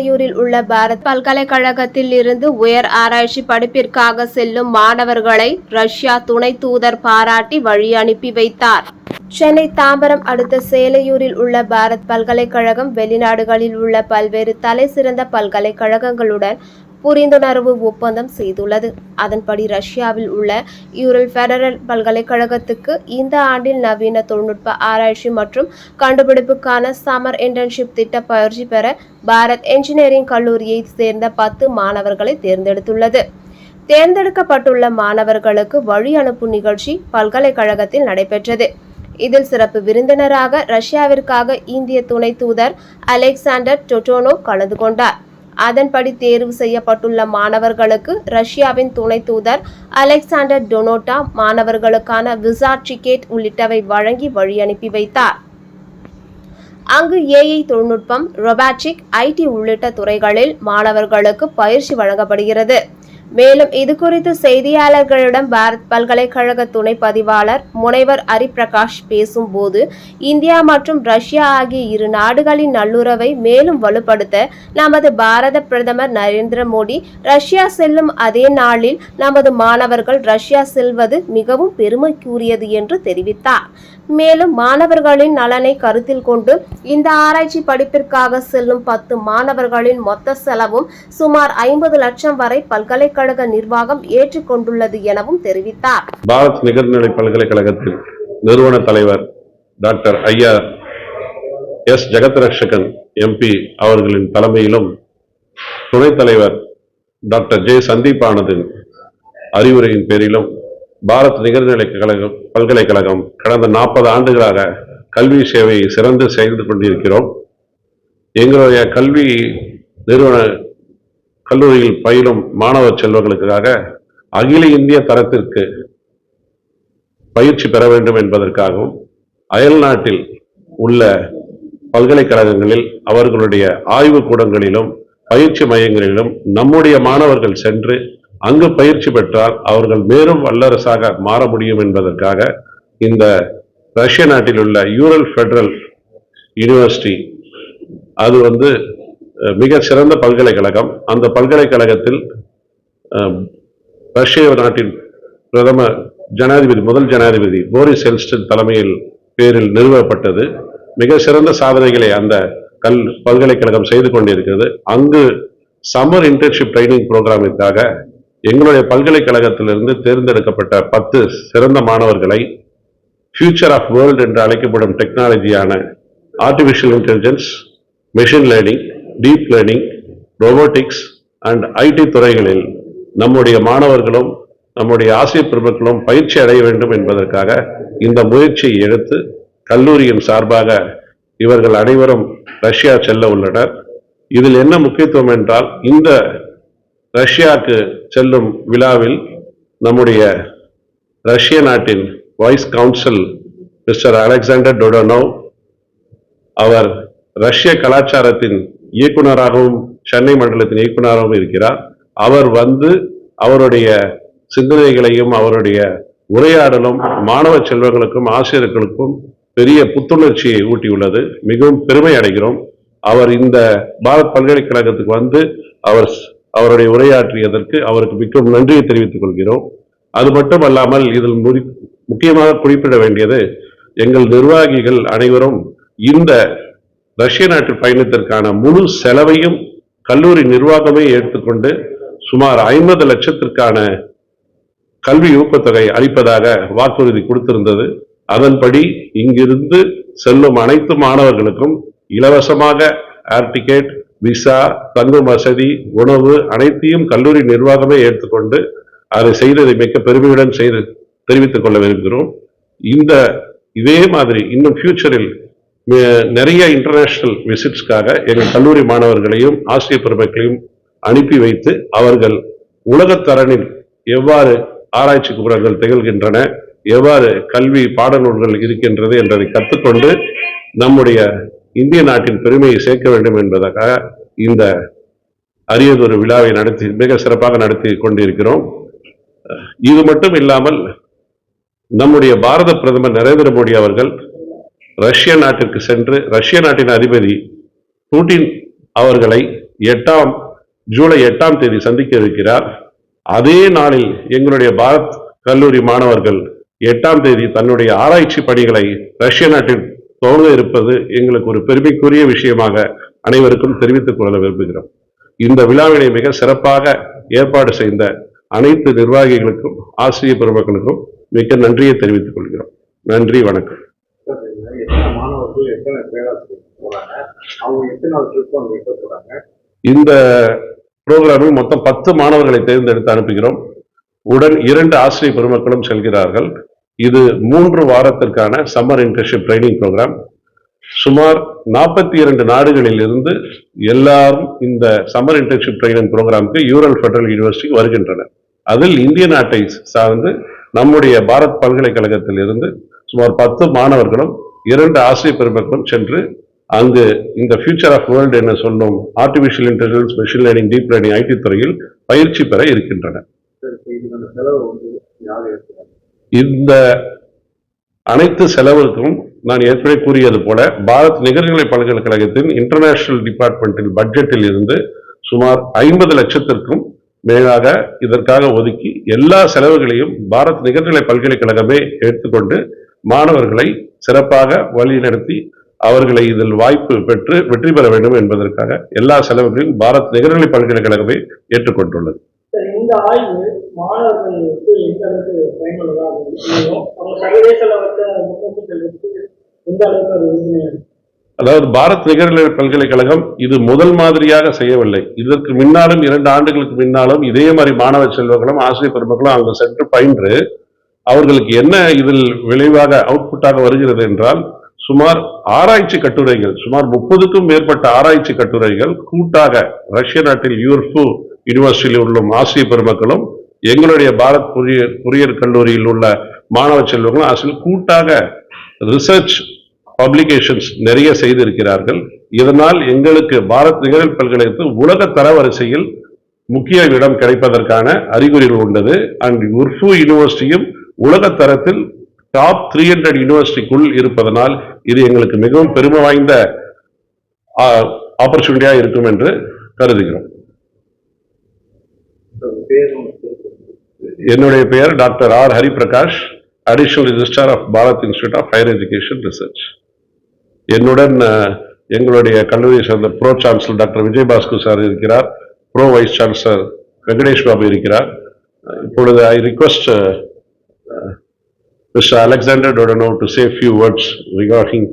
சேலையூரில் உள்ள பாரத் பல்கலைக்கழகத்தில் இருந்து உயர் ஆராய்ச்சி படிப்பிற்காக செல்லும் மாணவர்களை ரஷ்யா துணை தூதர் பாராட்டி வழி அனுப்பி வைத்தார். சென்னை தாம்பரம் அடுத்த சேலையூரில் உள்ள பாரத் பல்கலைக்கழகம் வெளிநாடுகளில் உள்ள பல்வேறு தலைசிறந்த பல்கலைக்கழகங்களுடன் புரிந்துணர்வு ஒப்பந்தம் செய்துள்ளது. அதன்படி ரஷ்யாவில் உள்ள யூரல் பெடரல் பல்கலைக்கழகத்துக்கு இந்த ஆண்டில் நவீன தொழில்நுட்ப ஆராய்ச்சி மற்றும் கண்டுபிடிப்புக்கான சம்மர் இன்டர்ன்ஷிப் திட்ட பயிற்சி பெற பாரத் என்ஜினியரிங் கல்லூரியை சேர்ந்த 10 மாணவர்களை தேர்ந்தெடுத்துள்ளது. தேர்ந்தெடுக்கப்பட்டுள்ள மாணவர்களுக்கு வழி அனுப்பும் நிகழ்ச்சி பல்கலைக்கழகத்தில் நடைபெற்றது. இதில் சிறப்பு விருந்தினராக ரஷ்யாவிற்காக இந்திய துணை தூதர் அலெக்சாண்டர் டொட்டோனோவ் கலந்து கொண்டார். அதன்படி தேர்வு செய்யப்பட்டுள்ள மாணவர்களுக்கு ரஷ்யாவின் துணை தூதர் அலெக்சாண்டர் டொனோட்டா மாணவர்களுக்கான விசா டிக்கெட் உள்ளிட்டவை வழங்கி வழி அனுப்பி வைத்தார். அங்கு ஏஐ தொழில்நுட்பம், ரொபாட்டிக், ஐடி உள்ளிட்ட துறைகளில் மாணவர்களுக்கு பயிற்சி வழங்கப்படுகிறது. மேலும் இதுகுறித்து செய்தியாளர்களிடம் பாரத் பல்கலைக்கழக துணை பதிவாளர் முனைவர் ஹரிபிரகாஷ் பேசும்போது, இந்தியா மற்றும் ரஷ்யா ஆகிய இரு நாடுகளின் நல்லுறவை மேலும் வலுப்படுத்த நமது பாரத பிரதமர் நரேந்திர மோடி ரஷ்யா செல்லும் அதே நாளில் நமது மாணவர்கள் ரஷ்யா செல்வது மிகவும் பெருமைக்குரியது என்று தெரிவித்தார். மேலும் மாணவர்களின் நலனை கருத்தில் கொண்டு இந்த ஆராய்ச்சி படிப்பிற்காக செல்லும் 10 மாணவர்களின் மொத்த செலவும் சுமார் 50 லட்சம் வரை பல்கலைக்கழக நிர்வாகம் ஏற்றுக்கொண்டுள்ளது எனவும் தெரிவித்தார். பாரத் நிகர்நிலை பல்கலைக்கழகத்தின் நிறுவன தலைவர் டாக்டர் ஐயா எஸ் ஜெகத்ரட்சகன் எம்பி அவர்களின் தலைமையிலும் துணைத் தலைவர் டாக்டர் ஜே சந்தீப் ஆனந்தின் அறிவுரையின் பேரிலும் பாரத் நிகர்நிலை பல்கலைக்கழகம் கடந்த 40 ஆண்டுகளாக கல்வி சேவையை சிறந்து செய்து கொண்டிருக்கிறோம். எங்களுடைய கல்வி நிறுவன கல்லூரியில் பயிலும் மாணவ செல்வங்களுக்காக அகில இந்திய தரத்திற்கு பயிற்சி பெற வேண்டும் என்பதற்காகவும் அயல் நாட்டில் உள்ள பல்கலைக்கழகங்களில் அவர்களுடைய ஆய்வு கூடங்களிலும் பயிற்சி மையங்களிலும் நம்முடைய மாணவர்கள் சென்று அங்கு பயிற்சி பெற்றால் அவர்கள் மேலும் வல்லரசாக மாற முடியும் என்பதற்காக இந்த ரஷ்ய நாட்டில் உள்ள யூரல் பெடரல் யூனிவர்சிட்டி அது மிக சிறந்த பல்கலைக்கழகம். அந்த பல்கலைக்கழகத்தில் ரஷ்ய நாட்டின் முதல் ஜனாதிபதி போரிஸ் எல்ஸ்டன் தலைமையில் பேரில் நிறுவப்பட்டது. மிக சிறந்த சாதனைகளை அந்த பல்கலைக்கழகம் செய்து கொண்டிருக்கிறது. அங்கு சம்மர் இன்டர்ன்ஷிப் ட்ரைனிங் புரோகிராமிற்காக எங்களுடைய பல்கலைக்கழகத்திலிருந்து தேர்ந்தெடுக்கப்பட்ட 10 சிறந்த மாணவர்களை ஃபியூச்சர் ஆஃப் வேர்ல்ட் என்று அழைக்கப்படும் டெக்னாலஜியான artificial intelligence, machine learning, deep learning, robotics and IT துறைகளில் நம்முடைய மாணவர்களும் நம்முடைய ஆசிரியர் பெருமக்களும் பயிற்சி அடைய வேண்டும் என்பதற்காக இந்த முயற்சியை எடுத்து கல்லூரியின் சார்பாக இவர்கள் அனைவரும் ரஷ்யா செல்ல உள்ளனர். இதில் என்ன முக்கியத்துவம் என்றால், இந்த ரஷ்யாவுக்கு செல்லும் விழாவில் நம்முடைய ரஷ்ய நாட்டின் வைஸ் கவுன்சில் மிஸ்டர் அலெக்சாண்டர் டொடோனோவ், அவர் ரஷ்ய கலாச்சாரத்தின் இயக்குநராகவும் சென்னை மண்டலத்தின் இயக்குநராகவும் இருக்கிறார். அவர் அவருடைய சிந்தனைகளையும் அவருடைய உரையாடலும் மாணவ செல்வங்களுக்கும் ஆசிரியர்களுக்கும் பெரிய புத்துணர்ச்சியை ஊட்டியுள்ளது. மிகவும் பெருமை அடைகிறோம். அவர் இந்த பாரத் பல்கலைக்கழகத்துக்கு அவருடைய உரையாற்றியதற்கு அவருக்கு மிகவும் நன்றியை தெரிவித்துக் கொள்கிறோம். அது மட்டுமல்லாமல் இதில் முக்கியமாக குறிப்பிட வேண்டியது, எங்கள் நிர்வாகிகள் அனைவரும் இந்த ரஷ்ய நாட்டு பயணத்திற்கான முழு செலவையும் கல்லூரி நிர்வாகமே எடுத்துக்கொண்டு சுமார் 50 லட்சத்திற்கான கல்வி ஊக்கத்தொகை அளிப்பதாக வாக்குறுதி கொடுத்திருந்தது. அதன்படி இங்கிருந்து செல்லும் அனைத்து மாணவர்களுக்கும் இலவசமாக ஏர் டிக்கெட், விசா, தங்கும் வசதி, உணவு அனைத்தையும் கல்லூரி நிர்வாகமே ஏற்றுக்கொண்டு அதை செய்ததை மிக்க பெருமையுடன் தெரிவித்துக் கொள்ள விரும்புகிறோம். இதே மாதிரி இன்னும் ஃபியூச்சரில் நிறைய இன்டர்நேஷனல் விசிட்ஸ்க்காக எங்கள் கல்லூரி மாணவர்களையும் ஆசிரியர் பெருமக்களையும் அனுப்பி வைத்து அவர்கள் உலகத்தரனில் எவ்வாறு ஆராய்ச்சி கூடங்கள் திகழ்கின்றன, எவ்வாறு கல்வி பாடநூல்கள் இருக்கின்றது என்பதை கற்றுக்கொண்டு நம்முடைய இந்திய நாட்டின் பெருமையை சேர்க்க வேண்டும் என்பதற்காக இந்த அரியதொரு விழாவை மிக சிறப்பாக நடத்தி கொண்டிருக்கிறோம். இது மட்டும் இல்லாமல் நம்முடைய பாரத பிரதமர் நரேந்திர மோடி அவர்கள் ரஷ்ய நாட்டிற்கு சென்று ரஷ்ய நாட்டின் அதிபதி புட்டின் அவர்களை ஜூலை 8ஆம் தேதி சந்திக்க இருக்கிறார். அதே நாளில் எங்களுடைய பாரத் கல்லூரி மாணவர்கள் 8ஆம் தேதி தன்னுடைய ஆராய்ச்சி பணிகளை ரஷ்ய நாட்டில் துவங்க இருப்பது எங்களுக்கு ஒரு பெருமைக்குரிய விஷயமாக அனைவருக்கும் தெரிவித்துக் கொள்ள விரும்புகிறோம். இந்த விழாவினை மிக சிறப்பாக ஏற்பாடு செய்த அனைத்து நிர்வாகிகளுக்கும் ஆசிரியர் பெருமக்களுக்கும் மிக்க நன்றியை தெரிவித்துக் கொள்கிறோம். நன்றி, வணக்கம். இந்த புரோகிராமில் மொத்தம் 10 மாணவர்களை தேர்ந்தெடுத்து அனுப்புகிறோம். உடன் 2 ஆசிரியர் பெருமக்களும் செல்கிறார்கள். இது 3 வாரத்திற்கான சம்மர் இன்டர்ன்ஷிப் ட்ரைனிங் ப்ரோக்ராம். சுமார் 42 நாடுகளில் இருந்து எல்லாரும் இந்த சம்மர் இன்டர்ன்ஷிப் ட்ரைனிங் ப்ரோக்ராமுக்கு யூரல் ஃபெடரல் யூனிவர்சிட்டிக்கு வருகின்றனர். அதில் இந்திய நாட்டை சார்ந்து நம்முடைய பாரத் பல்கலைக்கழகத்தில் இருந்து சுமார் 10 மாணவர்களும் 2 ஆசிரியர் பெருமக்களும் சென்று அங்கு இந்த ஃபியூச்சர் ஆஃப் வேர்ல்டு என சொல்லும் artificial intelligence, machine learning, deep learning, IT துறையில் பயிற்சி பெற இருக்கின்றனர். இந்த அனைத்து செலவுக்கும் நான் ஏற்கனவே கூறியது போல பாரத் நிகர்நிலை பல்கலைக்கழகத்தின் இன்டர்நேஷனல் டிபார்ட்மெண்டில் பட்ஜெட்டில் இருந்து சுமார் 50 லட்சத்திற்கும் மேலாக இதற்காக ஒதுக்கி எல்லா செலவுகளையும் பாரத் நிகர்நிலை பல்கலைக்கழகமே எடுத்துக்கொண்டு மாணவர்களை சிறப்பாக வழிநடத்தி அவர்களை இதில் வாய்ப்பு பெற்று வெற்றி பெற வேண்டும் என்பதற்காக எல்லா செலவுகளையும் பாரத் நிகர்நிலை பல்கலைக்கழகமே ஏற்றுக்கொண்டுள்ளது. இந்த ஆய்வு மாணவர்களுக்கு எந்த அளவுக்கு பயனுள்ளதாக இருக்கும்? அவங்க சர்வதேச லெவலில் முன்னோக்கி செல்வதற்கு எந்த அளவுக்கு ஒரு உறுதுணையாக இருக்கும்? அதாவது பாரத் நிகர்நிலை பல்கலைக்கழகம் இது முதல் மாதிரியாக செய்யவில்லை. இதற்கு முன்னாலும் 2 ஆண்டுகளுக்கு முன்னாலும் இதே மாதிரி மாணவ செல்வங்களும் ஆசிரியர் பெருமக்களும் அங்கு சென்று பயின்று அவர்களுக்கு என்ன இதில் விளைவாக அவுட்புட்டாக வருகிறது என்றால் சுமார் ஆராய்ச்சி கட்டுரைகள், சுமார் 30க்கும் மேற்பட்ட ஆராய்ச்சி கட்டுரைகள் கூட்டாக ரஷ்ய நாட்டில் யூர்ஃபு யூனிவர்சிட்டியில் உள்ள ஆசிரியர் பெருமக்களும் எங்களுடைய பாரத் பொறியியல் கல்லூரியில் உள்ள மாணவ செல்வங்களும் ஆசிரியர் கூட்டாக ரிசர்ச் பப்ளிகேஷன்ஸ் நிறைய செய்திருக்கிறார்கள். இதனால் எங்களுக்கு பாரத் நிகழ்நிலை பல்கலைக்கழகத்தில் உலக தரவரிசையில் முக்கிய இடம் கிடைப்பதற்கான அறிகுறிகள் உள்ளது. அண்ட் யூர்ஃபு யூனிவர்சிட்டியும் உலக தரத்தில் டாப் 300 யூனிவர்சிட்டிக்குள் இருப்பதனால் இது எங்களுக்கு மிகவும் பெருமை வாய்ந்த ஆப்பர்ச்சுனிட்டியா இருக்கும் என்று கருதுகிறோம். என்னுடைய பெயர் doctor R Hariprakash, additional registrar of Bharath institute of higher education research. என்னுடன் எங்களுடைய கல்லூரியை சேர்ந்த pro chancellor doctor Vijayabaskar sir இருக்கிறார், pro vice chancellor Venkatesh Babu இருக்கிறார். இப்பொழுது I request Mr. Alexander Dodonov to say a few words regarding